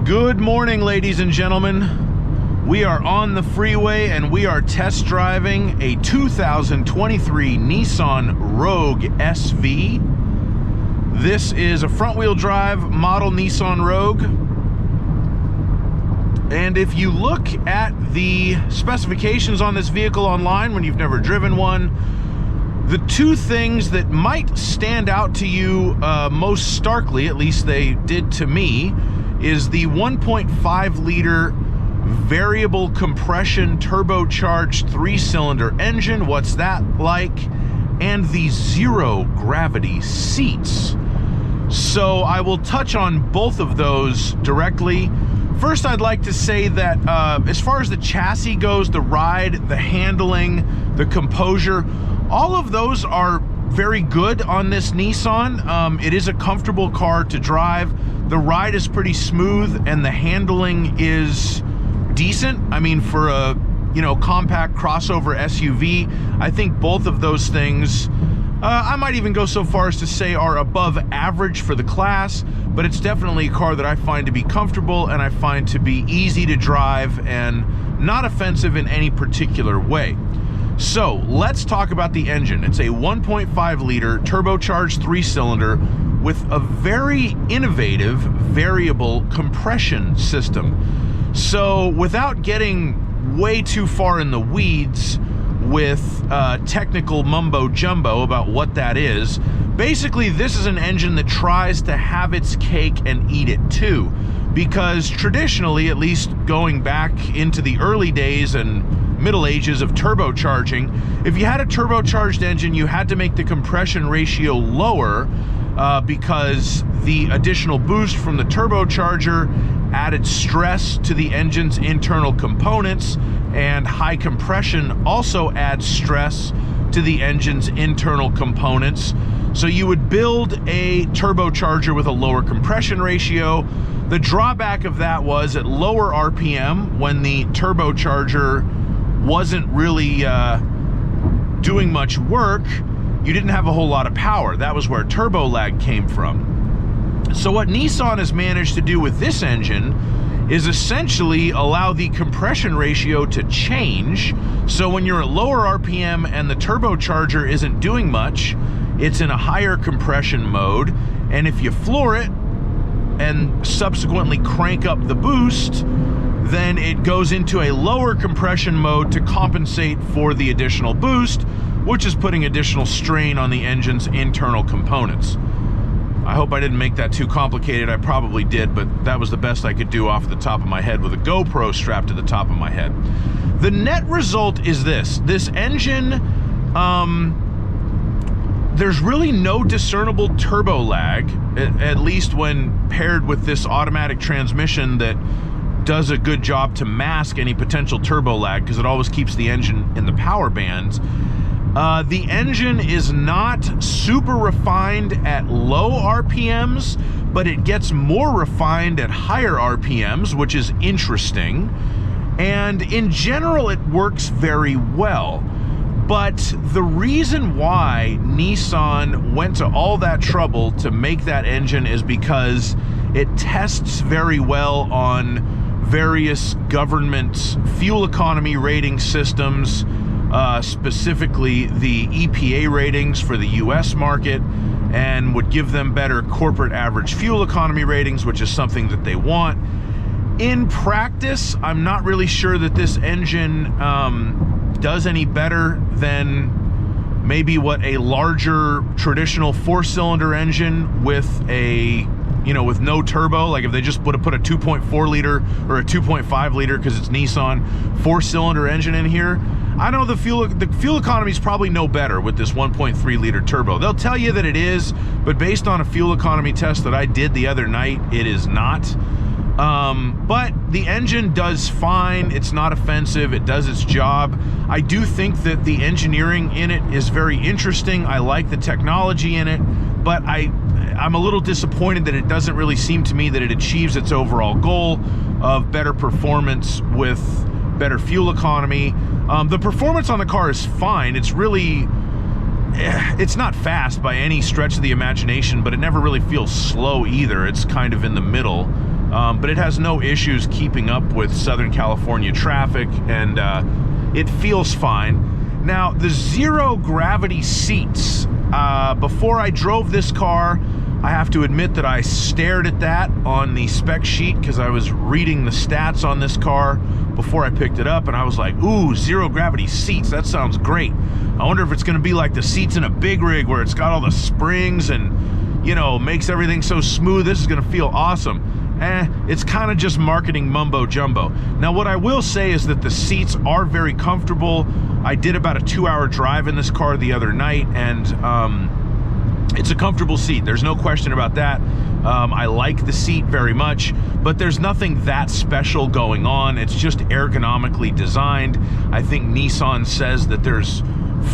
Good morning, ladies and gentlemen. We are on the freeway and we are test driving a 2023 Nissan Rogue SV. This is a front-wheel drive model Nissan Rogue. And if you look at the specifications on this vehicle online when you've never driven one, the two things that might stand out to you most starkly, at least they did to me, is the 1.5 liter variable compression turbocharged 3-cylinder engine. What's that like? And the zero gravity seats. So I will touch on both of those directly. First, I'd like to say that as far as the chassis goes, the ride, the handling, the composure, all of those are very good on this Nissan. It is a comfortable car to drive. The ride is pretty smooth and the handling is decent. I mean, for a, compact crossover SUV, I think both of those things, I might even go so far as to say are above average for the class, but it's definitely a car that I find to be comfortable and I find to be easy to drive and not offensive in any particular way. So let's talk about the engine. It's a 1.5 liter turbocharged 3-cylinder with a very innovative variable compression system. So without getting way too far in the weeds with technical mumbo jumbo about what that is, basically this is an engine that tries to have its cake and eat it too, because traditionally, at least going back into the early days and middle ages of turbocharging, if you had a turbocharged engine, you had to make the compression ratio lower because the additional boost from the turbocharger added stress to the engine's internal components, and high compression also adds stress to the engine's internal components. So you would build a turbocharger with a lower compression ratio. The drawback of that was at lower RPM, when the turbocharger wasn't really doing much work, you didn't have a whole lot of power. That was where turbo lag came from. So what Nissan has managed to do with this engine is essentially allow the compression ratio to change. So when you're at lower RPM and the turbocharger isn't doing much, it's in a higher compression mode. And if you floor it and subsequently crank up the boost, then it goes into a lower compression mode to compensate for the additional boost, which is putting additional strain on the engine's internal components. I hope I didn't make that too complicated. I probably did, but that was the best I could do off the top of my head with a GoPro strapped to the top of my head. The net result is this. This engine, there's really no discernible turbo lag, at least when paired with this automatic transmission that does a good job to mask any potential turbo lag, because it always keeps the engine in the power bands. The engine is not super refined at low RPMs, but it gets more refined at higher RPMs, which is interesting. And in general, it works very well. But the reason why Nissan went to all that trouble to make that engine is because it tests very well on various government fuel economy rating systems, specifically the EPA ratings for the US market, and would give them better corporate average fuel economy ratings, which is something that they want. In practice, I'm not really sure that this engine does any better than maybe what a larger traditional 4-cylinder engine with a with no turbo, like if they just put a 2.4 liter or a 2.5 liter, because it's Nissan, 4-cylinder engine in here. I know the fuel economy is probably no better with this 1.3 liter turbo. They'll tell you that it is, but based on a fuel economy test that I did the other night, it is not. But the engine does fine. It's not offensive. It does its job. I do think that the engineering in it is very interesting. I like the technology in it, but I'm a little disappointed that it doesn't really seem to me that it achieves its overall goal of better performance with better fuel economy. The performance on the car is fine. It's really, it's not fast by any stretch of the imagination, but it never really feels slow either. It's kind of in the middle. but it has no issues keeping up with Southern California traffic, and it feels fine. Now, the zero gravity seats, before I drove this car, I have to admit that I stared at that on the spec sheet because I was reading the stats on this car before I picked it up, and I was like, ooh, zero gravity seats, that sounds great. I wonder if it's gonna be like the seats in a big rig where it's got all the springs and, you know, makes everything so smooth. This is gonna feel awesome. It's kind of just marketing mumbo jumbo. Now, what I will say is that the seats are very comfortable. I did about a 2-hour drive in this car the other night, and it's a comfortable seat. There's no question about that. I like the seat very much, but there's nothing that special going on. It's just ergonomically designed. I think Nissan says that there's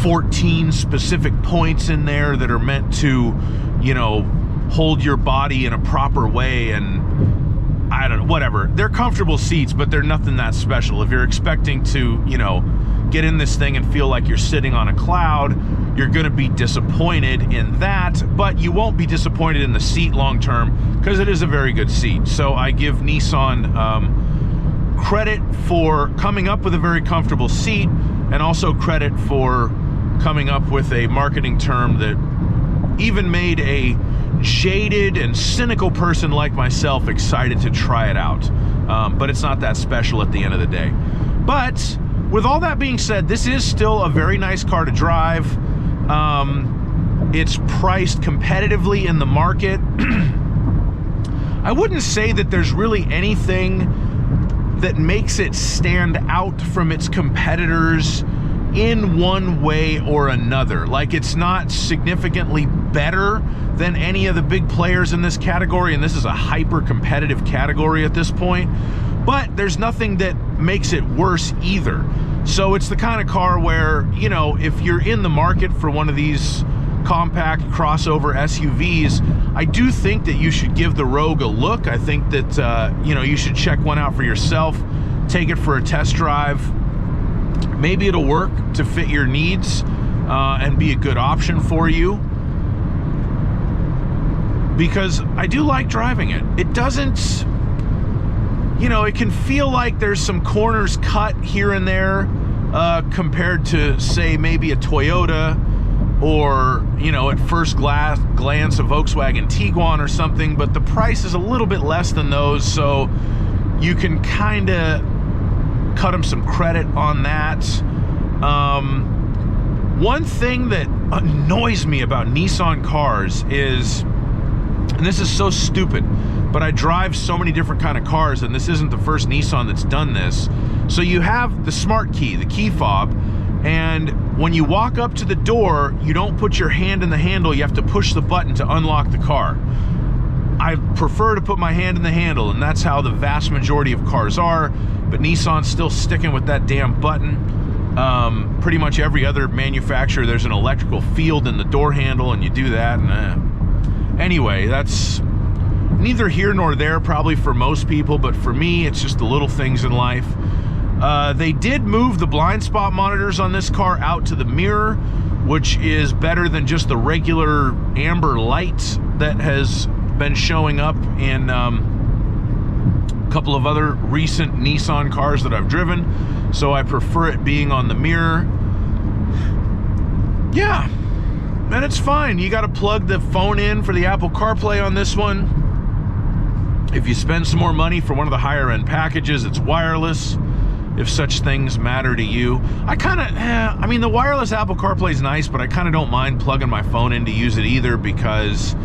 14 specific points in there that are meant to, you know, hold your body in a proper way, and I don't know, whatever. They're comfortable seats, but they're nothing that special. If you're expecting to, you know, get in this thing and feel like you're sitting on a cloud, you're gonna be disappointed in that, but you won't be disappointed in the seat long term because it is a very good seat. So I give Nissan credit for coming up with a very comfortable seat, and also credit for coming up with a marketing term that even made a jaded and cynical person like myself excited to try it out. But it's not that special at the end of the day. But with all that being said, this is still a very nice car to drive. It's priced competitively in the market. I wouldn't say that there's really anything that makes it stand out from its competitors in one way or another. Like, it's not significantly better than any of the big players in this category, and this is a hyper competitive category at this point, but there's nothing that makes it worse either. So it's the kind of car where, you know, if you're in the market for one of these compact crossover SUVs, I do think that you should give the Rogue a look. I think that, you know, you should check one out for yourself, take it for a test drive. Maybe it'll work to fit your needs and be a good option for you, because I do like driving it. It doesn't, you know, it can feel like there's some corners cut here and there compared to, say, maybe a Toyota, or, you know, at first glance a Volkswagen Tiguan or something, but the price is a little bit less than those, so you can kind of cut them some credit on that. One thing that annoys me about Nissan cars is, and this is so stupid, but I drive so many different kind of cars, and this isn't the first Nissan that's done this. So you have the smart key, the key fob, and when you walk up to the door, you don't put your hand in the handle, you have to push the button to unlock the car. I prefer to put my hand in the handle, and that's how the vast majority of cars are, but Nissan's still sticking with that damn button. Pretty much every other manufacturer, there's an electrical field in the door handle, and you do that, and anyway, that's neither here nor there probably for most people, but for me, it's just the little things in life. They did move the blind spot monitors on this car out to the mirror, which is better than just the regular amber light that has been showing up in a couple of other recent Nissan cars that I've driven, so I prefer it being on the mirror. Yeah, and it's fine. You got to plug the phone in for the Apple CarPlay on this one. If you spend some more money for one of the higher end packages, it's wireless, if such things matter to you. I mean, the wireless Apple CarPlay is nice, but I kind of don't mind plugging my phone in to use it either, because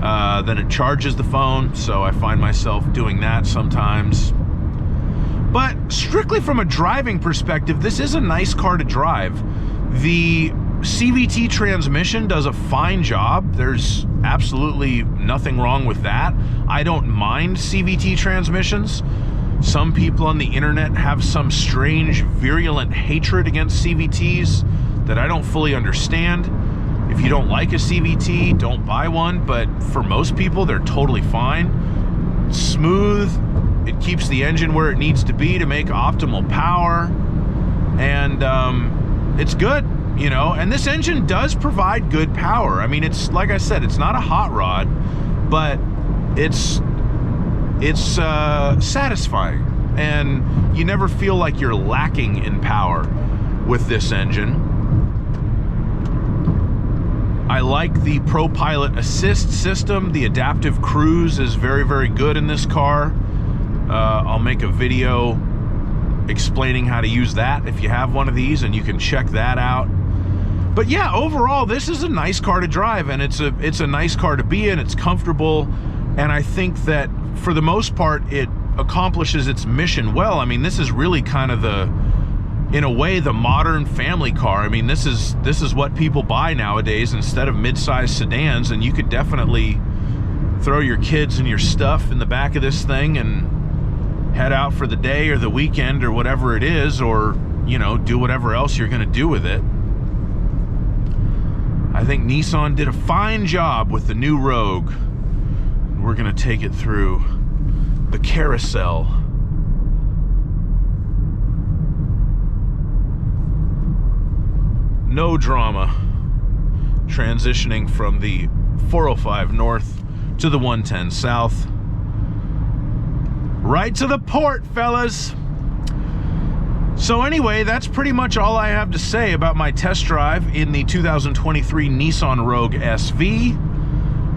then it charges the phone, so I find myself doing that sometimes. But strictly from a driving perspective, this is a nice car to drive. The CVT transmission does a fine job. There's absolutely nothing wrong with that. I don't mind CVT transmissions. Some people on the internet have some strange, virulent hatred against CVTs that I don't fully understand. If you don't like a CVT, don't buy one, but for most people, they're totally fine. It's smooth, it keeps the engine where it needs to be to make optimal power, and it's good, you know, and this engine does provide good power. I mean, it's, like I said, it's not a hot rod, but it's it's satisfying, and you never feel like you're lacking in power with this engine. I like the ProPilot Assist system. The adaptive cruise is very, very good in this car. I'll make a video explaining how to use that if you have one of these, and you can check that out. But yeah, overall, this is a nice car to drive, and it's a nice car to be in. It's comfortable, and I think that for the most part, it accomplishes its mission well. I mean, this is really kind of in a way, the modern family car. I mean, this is what people buy nowadays instead of mid-size sedans, and you could definitely throw your kids and your stuff in the back of this thing and head out for the day or the weekend or whatever it is, or, you know, do whatever else you're going to do with it. I think Nissan did a fine job with the new Rogue. We're going to take it through the carousel. No drama. Transitioning from the 405 north to the 110 south. Right to the port, fellas. So anyway, that's pretty much all I have to say about my test drive in the 2023 Nissan Rogue SV.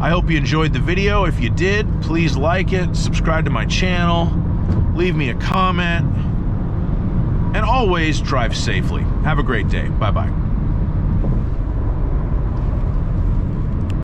I hope you enjoyed the video. If you did, please like it, subscribe to my channel, leave me a comment, and always drive safely. Have a great day. Bye-bye.